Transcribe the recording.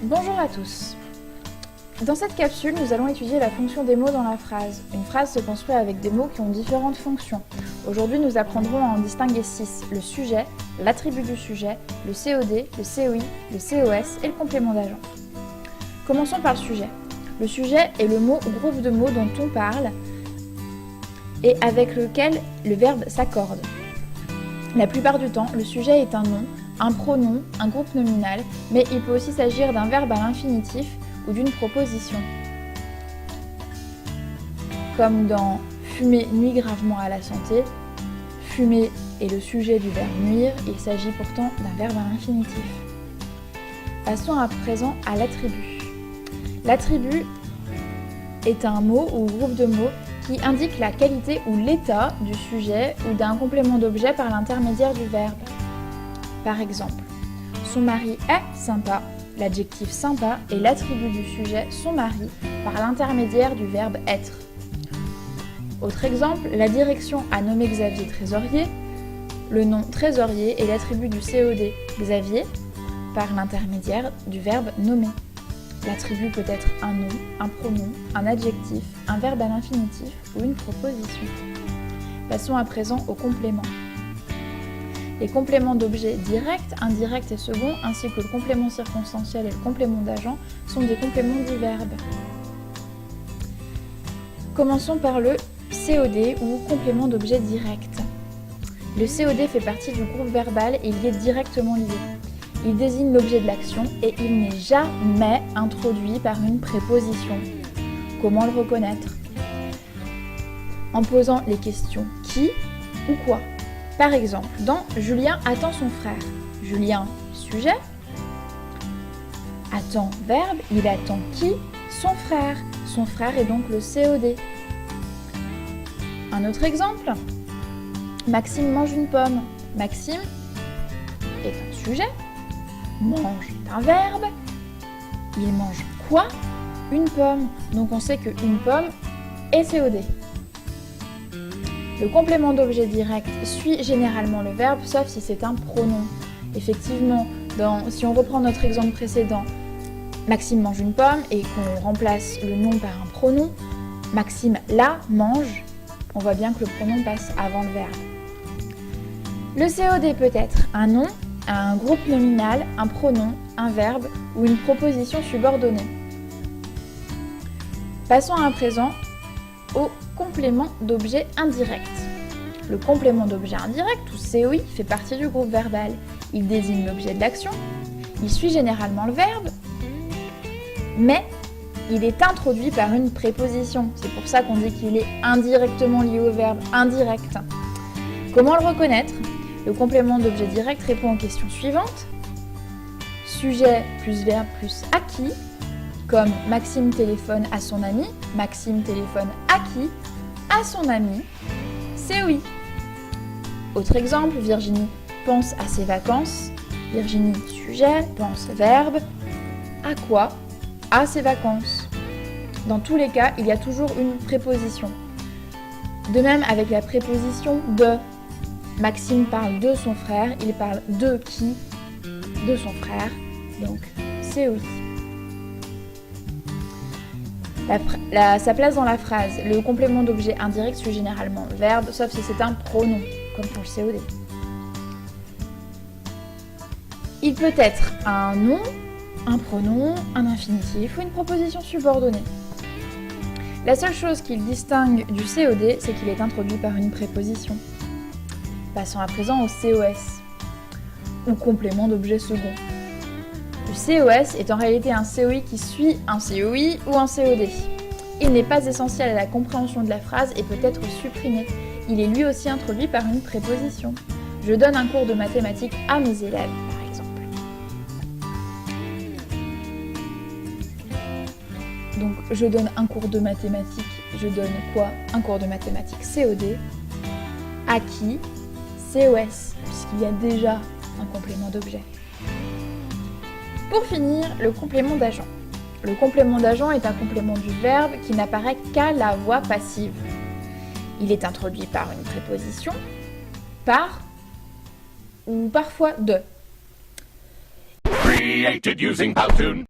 Bonjour à tous. Dans cette capsule, nous allons étudier la fonction des mots dans la phrase. Une phrase se construit avec des mots qui ont différentes fonctions. Aujourd'hui, nous apprendrons à en distinguer 6. Le sujet, l'attribut du sujet, le COD, le COI, le COS et le complément d'agent. Commençons par le sujet. Le sujet est le mot ou groupe de mots dont on parle et avec lequel le verbe s'accorde. La plupart du temps, le sujet est un nom, un pronom, un groupe nominal, mais il peut aussi s'agir d'un verbe à l'infinitif ou d'une proposition. Comme dans « fumer nuit gravement à la santé », fumer est le sujet du verbe nuire, il s'agit pourtant d'un verbe à l'infinitif. Passons à présent à l'attribut. L'attribut est un mot ou groupe de mots qui indique la qualité ou l'état du sujet ou d'un complément d'objet par l'intermédiaire du verbe. Par exemple, son mari est sympa, l'adjectif sympa est l'attribut du sujet son mari par l'intermédiaire du verbe être. Autre exemple, la direction a nommé Xavier trésorier, le nom trésorier est l'attribut du COD Xavier par l'intermédiaire du verbe nommer. L'attribut peut être un nom, un pronom, un adjectif, un verbe à l'infinitif ou une proposition. Passons à présent aux compléments. Les compléments d'objets directs, indirects et seconds, ainsi que le complément circonstanciel et le complément d'agent, sont des compléments du verbe. Commençons par le COD ou complément d'objet direct. Le COD fait partie du groupe verbal et il est directement lié. Il désigne l'objet de l'action et il n'est jamais introduit par une préposition. Comment le reconnaître? En posant les questions qui ou quoi. Par exemple, dans « Julien attend son frère ». Julien, sujet. Attend, verbe. Il attend qui? Son frère. Son frère est donc le COD. Un autre exemple. Maxime mange une pomme. Maxime est un sujet. Mange est un verbe. Il mange quoi? Une pomme. Donc on sait qu'une pomme est COD. Le complément d'objet direct suit généralement le verbe, sauf si c'est un pronom. Effectivement, si on reprend notre exemple précédent, Maxime mange une pomme et qu'on remplace le nom par un pronom, Maxime la mange, on voit bien que le pronom passe avant le verbe. Le COD peut être un nom, un groupe nominal, un pronom, un verbe ou une proposition subordonnée. Passons à présent au complément d'objet indirect. Le complément d'objet indirect, ou COI, fait partie du groupe verbal. Il désigne l'objet de l'action, il suit généralement le verbe, mais il est introduit par une préposition. C'est pour ça qu'on dit qu'il est indirectement lié au verbe indirect. Comment le reconnaître? Le complément d'objet direct répond aux questions suivantes. Sujet plus verbe plus à qui, comme Maxime téléphone à son ami, Maxime téléphone à qui? À son ami, COI. Autre exemple, Virginie pense à ses vacances, Virginie sujet, pense verbe, à quoi? À ses vacances. Dans tous les cas, il y a toujours une préposition. De même avec la préposition de. Maxime parle de son frère, il parle de qui? De son frère, donc COI. Sa place dans la phrase, le complément d'objet indirect suit généralement le verbe, sauf si c'est un pronom, comme pour le COD. Il peut être un nom, un pronom, un infinitif ou une proposition subordonnée. La seule chose qu'il distingue du COD, c'est qu'il est introduit par une préposition. Passons à présent au COS, ou complément d'objet second. Le COS est en réalité un COI qui suit un COI ou un COD. Il n'est pas essentiel à la compréhension de la phrase et peut être supprimé. Il est lui aussi introduit par une préposition. Je donne un cours de mathématiques à mes élèves, par exemple. Donc, je donne un cours de mathématiques. Je donne quoi? Un cours de mathématiques COD. À qui? COS, puisqu'il y a déjà un complément d'objet. Pour finir, le complément d'agent. Le complément d'agent est un complément du verbe qui n'apparaît qu'à la voix passive. Il est introduit par une préposition, par ou parfois de. Created using Powtoon.